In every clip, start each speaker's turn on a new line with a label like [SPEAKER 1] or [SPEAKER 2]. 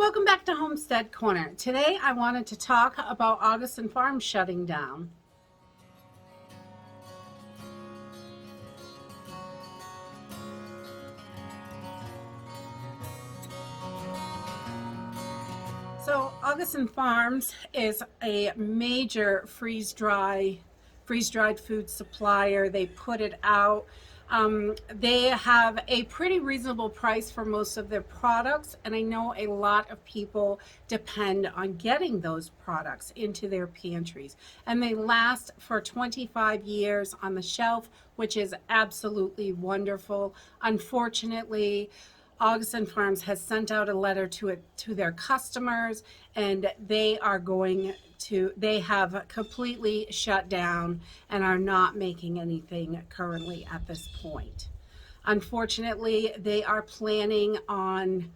[SPEAKER 1] Welcome back to Homestead Corner. Today I wanted to talk about Augason Farm shutting down. So Augason Farms is a major freeze-dried food supplier. They put it out. They have a pretty reasonable price for most of their products, and I know a lot of people depend on getting those products into their pantries, and they last for 25 years on the shelf, which is absolutely wonderful. Unfortunately, Augason Farms has sent out a letter to their customers, and they have completely shut down and are not making anything currently at this point. Unfortunately, they are planning on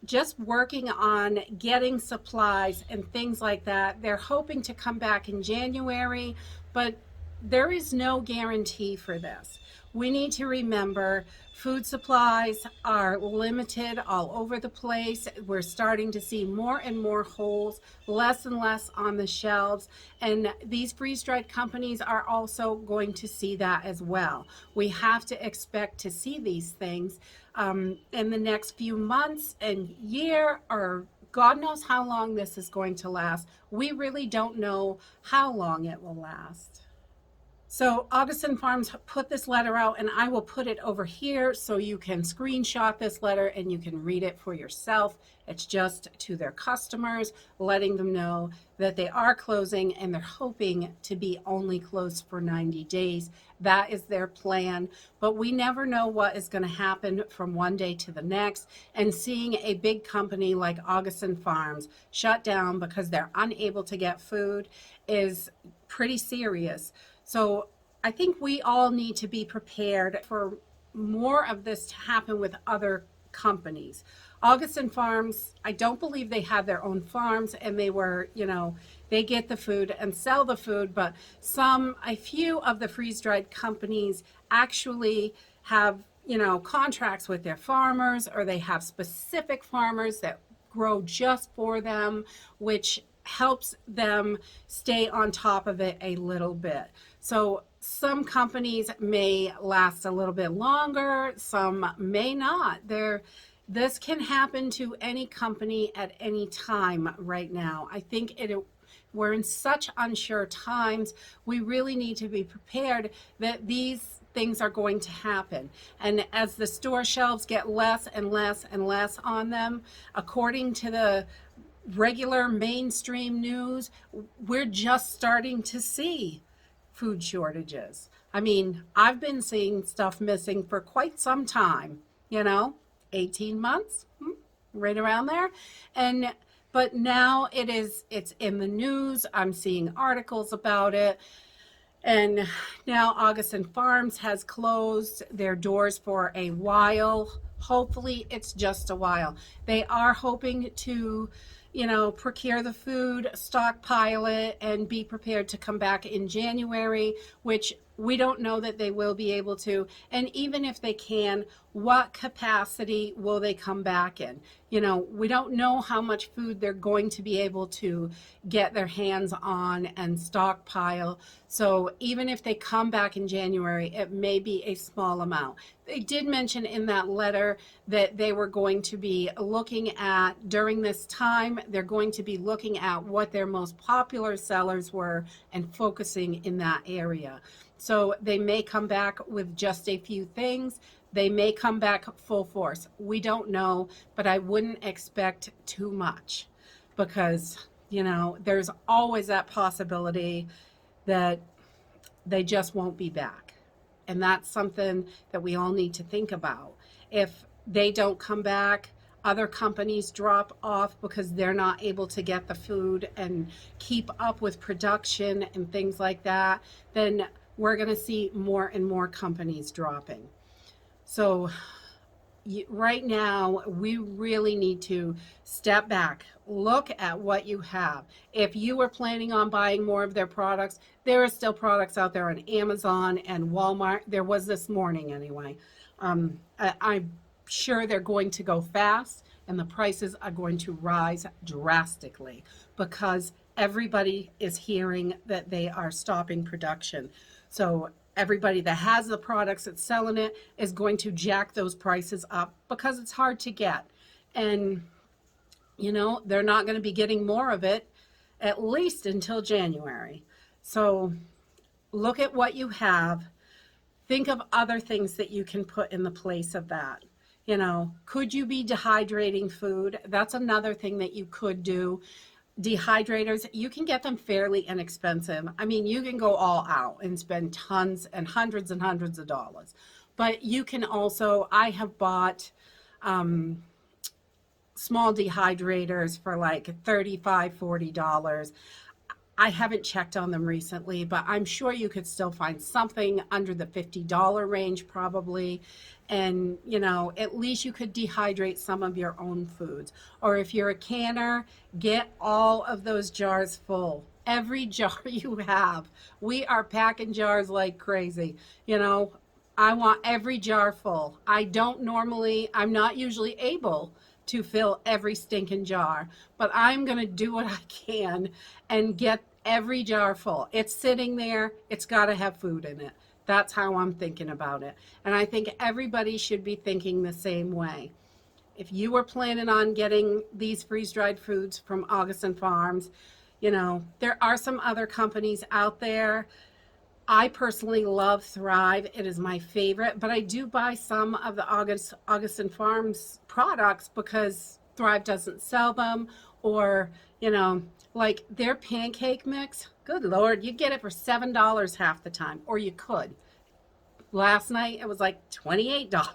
[SPEAKER 1] just working on getting supplies and things like that. They're hoping to come back in January, but there is no guarantee for this. We need to remember food supplies are limited all over the place. We're starting to see more and more holes, less and less on the shelves, and these freeze-dried companies are also going to see that as well. We have to expect to see these things in the next few months and year, or God knows how long this is going to last. We really don't know how long it will last. So Augason Farms put this letter out, and I will put it over here so you can screenshot this letter and you can read it for yourself. It's just to their customers, letting them know that they are closing and they're hoping to be only closed for 90 days. That is their plan, but we never know what is going to happen from one day to the next. And seeing a big company like Augason Farms shut down because they're unable to get food is pretty serious. So I think we all need to be prepared for more of this to happen with other companies. Augason Farms, I don't believe they have their own farms, and they get the food and sell the food, but a few of the freeze-dried companies actually have, contracts with their farmers, or they have specific farmers that grow just for them, which helps them stay on top of it a little bit. So some companies may last a little bit longer, some may not. This can happen to any company at any time right now. I think we're in such unsure times. We really need to be prepared that these things are going to happen. And as the store shelves get less and less and less on them, according to the regular mainstream news, we're just starting to see food shortages. I mean, I've been seeing stuff missing for quite some time, 18 months, right around there. But now it's in the news. I'm seeing articles about it. And now Augason Farms has closed their doors for a while. Hopefully it's just a while. They are hoping to procure the food, stockpile it, and be prepared to come back in January, which we don't know that they will be able to. And even if they can, what capacity will they come back in? We don't know how much food they're going to be able to get their hands on and stockpile. So even if they come back in January, it may be a small amount. They did mention in that letter that they were going to be looking at, during this time, they're going to be looking at what their most popular sellers were and focusing in that area. So they may come back with just a few things. They may come back full force. We don't know, but I wouldn't expect too much because, there's always that possibility that they just won't be back. And that's something that we all need to think about. If they don't come back, other companies drop off because they're not able to get the food and keep up with production and things like that, then we're going to see more and more companies dropping. So right now, we really need to step back, look at what you have. If you were planning on buying more of their products, there are still products out there on Amazon and Walmart. There was this morning anyway. I'm sure they're going to go fast. and the prices are going to rise drastically because everybody is hearing that they are stopping production. So everybody that has the products that's selling it is going to jack those prices up because it's hard to get. And, they're not going to be getting more of it at least until January. So look at what you have. Think of other things that you can put in the place of that. Could you be dehydrating food? That's another thing that you could do. Dehydrators, you can get them fairly inexpensive. I mean, you can go all out and spend tons and hundreds of dollars. But you can also, I have bought small dehydrators for like $35, $40. I haven't checked on them recently, but I'm sure you could still find something under the $50 range probably. And, at least you could dehydrate some of your own foods. Or if you're a canner, get all of those jars full. Every jar you have. We are packing jars like crazy. I want every jar full. I'm not usually able to fill every stinking jar, but I'm going to do what I can and get every jar full. It's sitting there. It's got to have food in it. That's how I'm thinking about it. And I think everybody should be thinking the same way. If you were planning on getting these freeze-dried foods from Augason Farms, there are some other companies out there. I personally love Thrive. It is my favorite, but I do buy some of the Augason Farms products because Thrive doesn't sell them, or, like their pancake mix. Good Lord, you get it for $7 half the time, or you could. Last night it was like $28.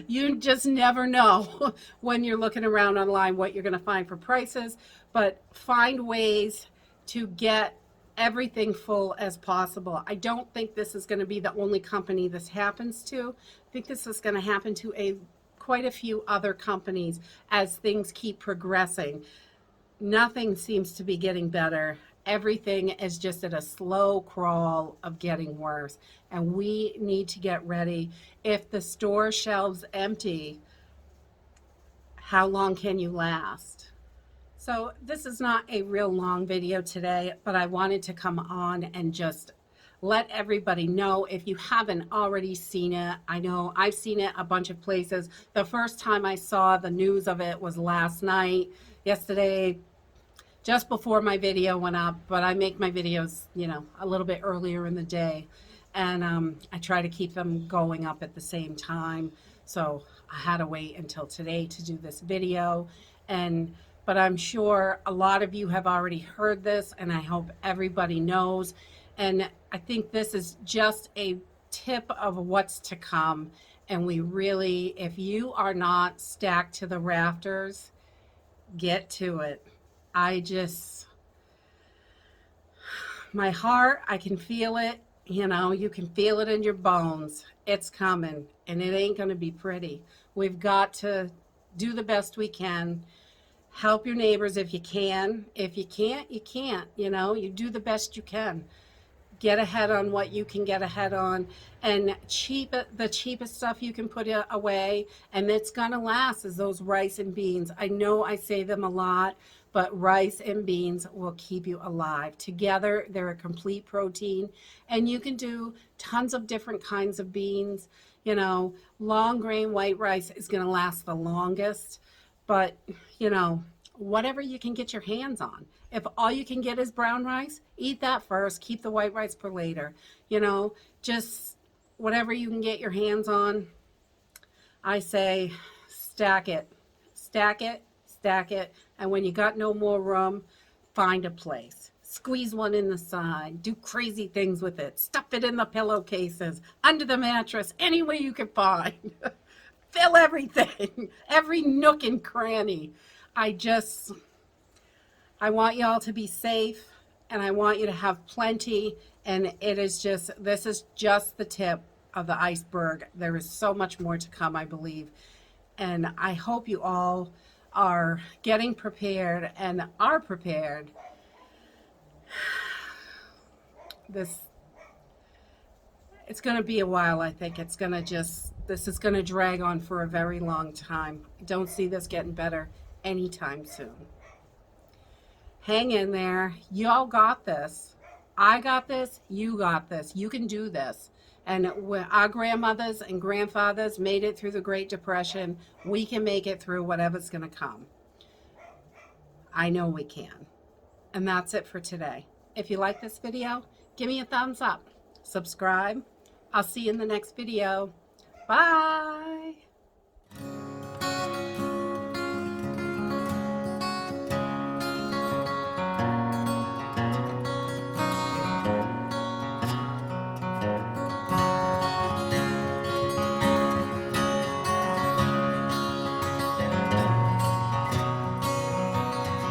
[SPEAKER 1] You just never know when you're looking around online what you're going to find for prices, but find ways to get everything full as possible. I don't think this is going to be the only company this happens to. I think this is going to happen to quite a few other companies as things keep progressing. Nothing seems to be getting better. Everything is just at a slow crawl of getting worse. And we need to get ready. If the store shelves empty, how long can you last? So this is not a real long video today, but I wanted to come on and just let everybody know if you haven't already seen it. I know I've seen it a bunch of places. The first time I saw the news of it was last night, yesterday, just before my video went up, but I make my videos, a little bit earlier in the day. And I try to keep them going up at the same time. So I had to wait until today to do this video. But I'm sure a lot of you have already heard this, and I hope everybody knows. And I think this is just a tip of what's to come. And we really, if you are not stacked to the rafters, get to it. My heart, I can feel it. You can feel it in your bones. It's coming, and it ain't going to be pretty. We've got to do the best we can. Help your neighbors if you can. If you can't, you can't. You do the best you can. Get ahead on what you can get ahead on, and the cheapest stuff you can put away, and it's gonna last, is those rice and beans. I know I say them a lot, but rice and beans will keep you alive. Together, they're a complete protein, and you can do tons of different kinds of beans. Long grain white rice is gonna last the longest, but whatever you can get your hands on. If all you can get is brown rice, eat that first. Keep the white rice for later. Just whatever you can get your hands on. I say stack it, stack it, stack it. And when you got no more room, find a place. Squeeze one in the side. Do crazy things with it. Stuff it in the pillowcases, under the mattress, any way you can find. Fill everything, every nook and cranny. I want y'all to be safe, and I want you to have plenty, and this is just the tip of the iceberg. There is so much more to come, I believe, and I hope you all are getting prepared and are prepared. It's going to be a while, I think. It's going to just This is going to drag on for a very long time. I don't see this getting better anytime soon. Hang in there. Y'all got this. I got this. You got this. You can do this. And when our grandmothers and grandfathers made it through the Great Depression, we can make it through whatever's going to come. I know we can. And that's it for today. If you like this video, give me a thumbs up. Subscribe. I'll see you in the next video. Bye.